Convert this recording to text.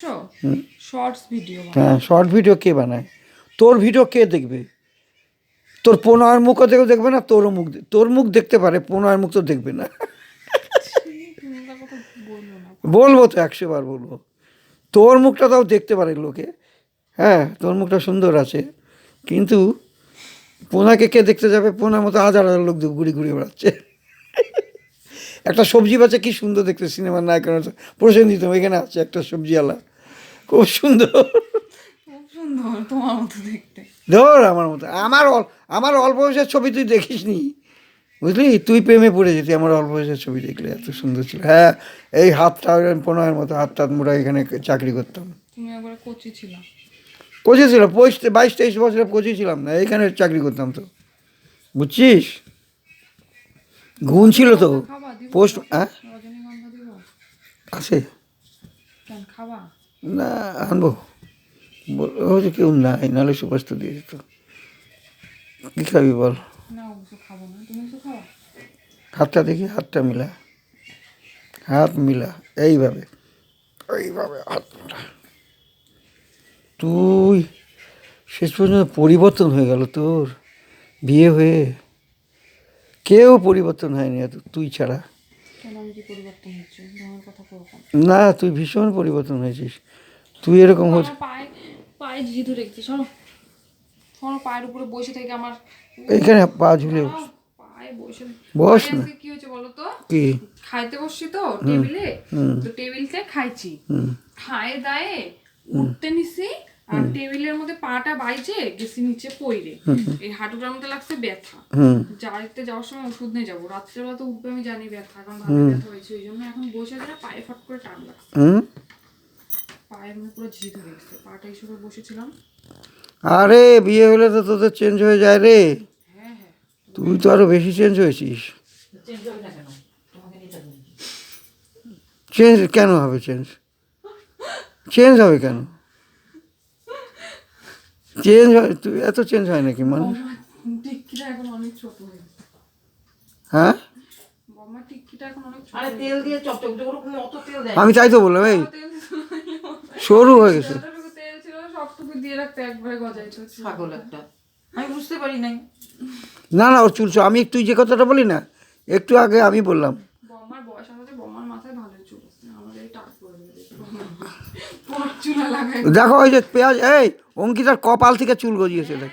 Shorts video হ্যাঁ, short video কে বানায়? তোর ভিডিও কে দেখবে? তোর পোনার মুখও দেখবে না, তোর মুখ দেখতে পারে, পোনার মুখ তো দেখবে না। বলবো তো 100 বার বলবো। তোর মুখটা তাও দেখতে পারে লোকে। হ্যাঁ, তোর মুখটা সুন্দর আছে, কিন্তু পোনাকে কে দেখতে যাবে? পোনার মতো হাজার হাজার লোক ঘুরে ঘুরে বেড়াচ্ছে। একটা সবজি বাচ্চা কি সুন্দর দেখতে, সিনেমার নায়কের প্রসেনজিৎ এখানে আছে একটা সবজিওয়ালা, খুব সুন্দর। খুব সুন্দর তোমার মতো দেখতে। ধর আমার মতো, আমার অল্প বয়সের ছবি তুই দেখিস নি, বুঝলি? তুই প্রেমে পড়ে যেতি আমার অল্প বয়সের ছবি দেখলে, এত সুন্দর ছিল। হ্যাঁ, এই হাতটা পোনার মতো, হাত মোড়া, এখানে চাকরি করতাম। তুমি একবার কোচি ছিল? কোচি ছিল, 22-23 বছরে কোচি ছিলাম না, এইখানে চাকরি করতাম তো, বুঝছিস? গুণ ছিল তো পোস্ট। হ্যাঁ, রজনীগন্ধা দিব? আছে কেন খাবা? না, আনবো, হয়তো কেউ নাই, নাহলে সুপাস তো দিয়ে দিত। কী খাবি বল? না, অবশ্য খাবো না, তুমি তো খাবা। হাতটা দেখি, হাতটা মিলা, হাত মিলা, এইভাবে এইভাবে হাত মিলা। তুই শেষ পর্যন্ত পরিবর্তন হয়ে গেল তোর, বিয়ে হয়ে কেউ পরিবর্তন হয়নি এত, তুই ছাড়া। কেন, আমি কি পরিবর্তন হচ্ছে? তোমার কথা কখন? না, তুই ভীষণ পরিবর্তন হয়েছিস। তুই এরকম হচ্ছে, পায়ে পায়ে ঝি ধরে রেখেছি। সরো সরো, পায়ের উপরে বসে থেকে আমার এইখানে পা ঝুলে পায়ে বসে বস না। কি হয়েছে বলো তো? কি? খাইতে বসছি তো টেবিলে, তো টেবিলতে খাইছি, খায়ে দায়ে উঠতে নিছি, আর টেবিলের মধ্যে পাটা বাইছে গেছি নিচে পইরে, এই হাঁটুটার মধ্যে লাগছে ব্যথা। যাইতে যাওয়ার সময় ওষুধ নিয়ে যাবো, রাত্রেবেলা তো উঠবে আমি জানি ব্যথা, কারণ হাতে ব্যথা হয়েছে, ওই জন্য এখন বসে ধরে পায়ে ফট করে টান লাগছে, পায়ের মধ্যে পুরো ঝি ধরে গেছে, পাটা হিসেবে বসেছিলাম। আরে বিয়ে হলে তো তোদের চেঞ্জ হয়ে যায় রে, হ্যাঁ হ্যাঁ, তুই তো আরো বেশি চেঞ্জ হয়েছিস। চেঞ্জ কেন হবে? চেঞ্জ হবে কেন? চেঞ্জ হয়, তুই এত চেঞ্জ হয় নাকি মানুষ? টিক্কিটা এখন অনেক ছোট হয়ে গেছে। হ্যাঁ, বম্মা টিক্কিটা এখন অনেক ছোট। আরে তেল দিয়ে চপচপ করে অত তেল দেয়। আমি তাই তো বললাম, এই সরু হয়ে গেছে। যতটুকু তেল ছিল সবটুকু দিয়ে রাখতে একবারে গজাইতো। পাগল একটা, আমি বুঝতে পারি নাই। না না, ওর চুল, আমি তুই যে কথাটা বলি না একটু আগে, আমি বললাম বম্মার বয়স আমাদের, বম্মার মাথায় ভালোই চুল আছে, আমাদের এই টাক পড়ে গেছে, চুলা লাগাই। দেখো ওই যে পেঁয়াজ, এই অঙ্কিতার কপাল থেকে চুল গজিয়েছে দেখ।